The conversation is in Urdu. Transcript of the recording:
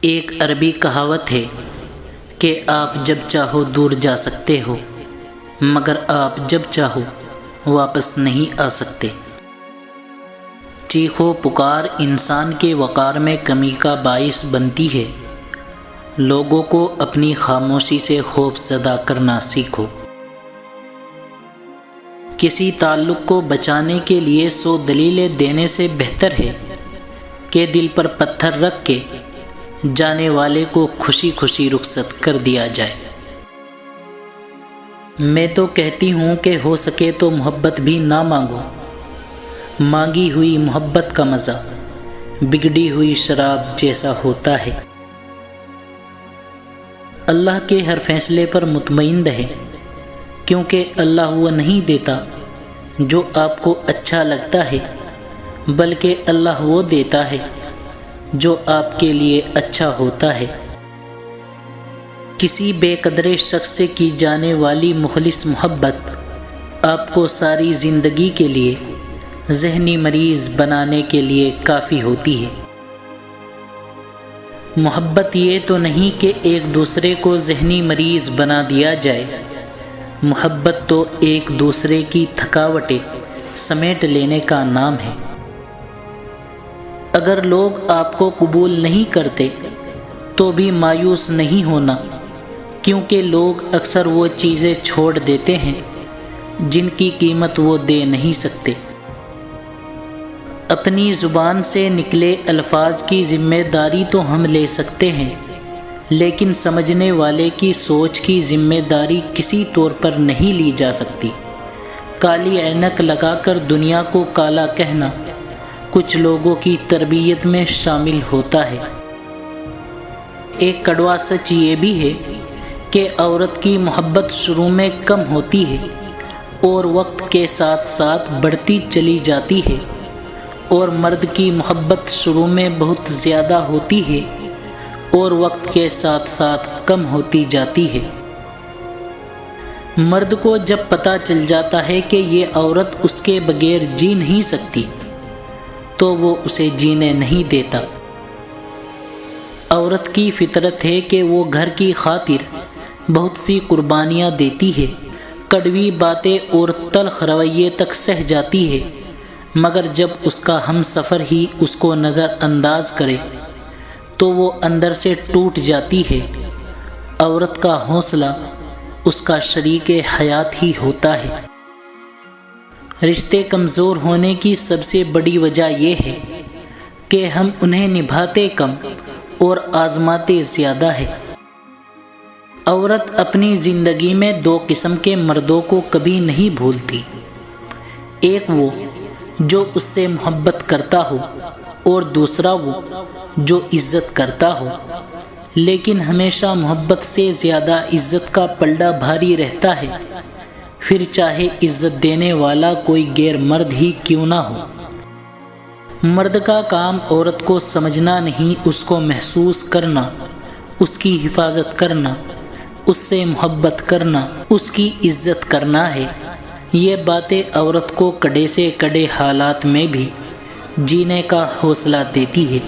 ایک عربی کہاوت ہے کہ آپ جب چاہو دور جا سکتے ہو، مگر آپ جب چاہو واپس نہیں آ سکتے۔ چیخو پکار انسان کے وقار میں کمی کا باعث بنتی ہے۔ لوگوں کو اپنی خاموشی سے خوف زدہ کرنا سیکھو۔ کسی تعلق کو بچانے کے لیے 100 دلیلیں دینے سے بہتر ہے کہ دل پر پتھر رکھ کے جانے والے کو خوشی خوشی رخصت کر دیا جائے۔ میں تو کہتی ہوں کہ ہو سکے تو محبت بھی نہ مانگو۔ مانگی ہوئی محبت کا مزہ بگڑی ہوئی شراب جیسا ہوتا ہے۔ اللہ کے ہر فیصلے پر مطمئن رہے، کیونکہ اللہ وہ نہیں دیتا جو آپ کو اچھا لگتا ہے، بلکہ اللہ وہ دیتا ہے جو آپ کے لیے اچھا ہوتا ہے۔ کسی بے قدر شخص سے کی جانے والی مخلص محبت آپ کو ساری زندگی کے لیے ذہنی مریض بنانے کے لیے کافی ہوتی ہے۔ محبت یہ تو نہیں کہ ایک دوسرے کو ذہنی مریض بنا دیا جائے، محبت تو ایک دوسرے کی تھکاوٹیں سمیٹ لینے کا نام ہے۔ اگر لوگ آپ کو قبول نہیں کرتے تو بھی مایوس نہیں ہونا، کیونکہ لوگ اکثر وہ چیزیں چھوڑ دیتے ہیں جن کی قیمت وہ دے نہیں سکتے۔ اپنی زبان سے نکلے الفاظ کی ذمہ داری تو ہم لے سکتے ہیں، لیکن سمجھنے والے کی سوچ کی ذمہ داری کسی طور پر نہیں لی جا سکتی۔ کالی عینک لگا کر دنیا کو کالا کہنا کچھ لوگوں کی تربیت میں شامل ہوتا ہے۔ ایک کڑوا سچ یہ بھی ہے کہ عورت کی محبت شروع میں کم ہوتی ہے اور وقت کے ساتھ ساتھ بڑھتی چلی جاتی ہے، اور مرد کی محبت شروع میں بہت زیادہ ہوتی ہے اور وقت کے ساتھ ساتھ کم ہوتی جاتی ہے۔ مرد کو جب پتہ چل جاتا ہے کہ یہ عورت اس کے بغیر جی نہیں سکتی تو وہ اسے جینے نہیں دیتا۔ عورت کی فطرت ہے کہ وہ گھر کی خاطر بہت سی قربانیاں دیتی ہے، کڑوی باتیں اور تلخ رویے تک سہ جاتی ہے، مگر جب اس کا ہم سفر ہی اس کو نظر انداز کرے تو وہ اندر سے ٹوٹ جاتی ہے۔ عورت کا حوصلہ اس کا شریک حیات ہی ہوتا ہے۔ رشتے کمزور ہونے کی سب سے بڑی وجہ یہ ہے کہ ہم انہیں نبھاتے کم اور آزماتے زیادہ ہے۔ عورت اپنی زندگی میں 2 قسم کے مردوں کو کبھی نہیں بھولتی، ایک وہ جو اس سے محبت کرتا ہو اور دوسرا وہ جو عزت کرتا ہو، لیکن ہمیشہ محبت سے زیادہ عزت کا پلڑا بھاری رہتا ہے، پھر چاہے عزت دینے والا کوئی غیر مرد ہی کیوں نہ ہو۔ مرد کا کام عورت کو سمجھنا نہیں، اس کو محسوس کرنا، اس کی حفاظت کرنا، اس سے محبت کرنا، اس کی عزت کرنا ہے۔ یہ باتیں عورت کو کڑے سے کڑے حالات میں بھی جینے کا حوصلہ دیتی ہے۔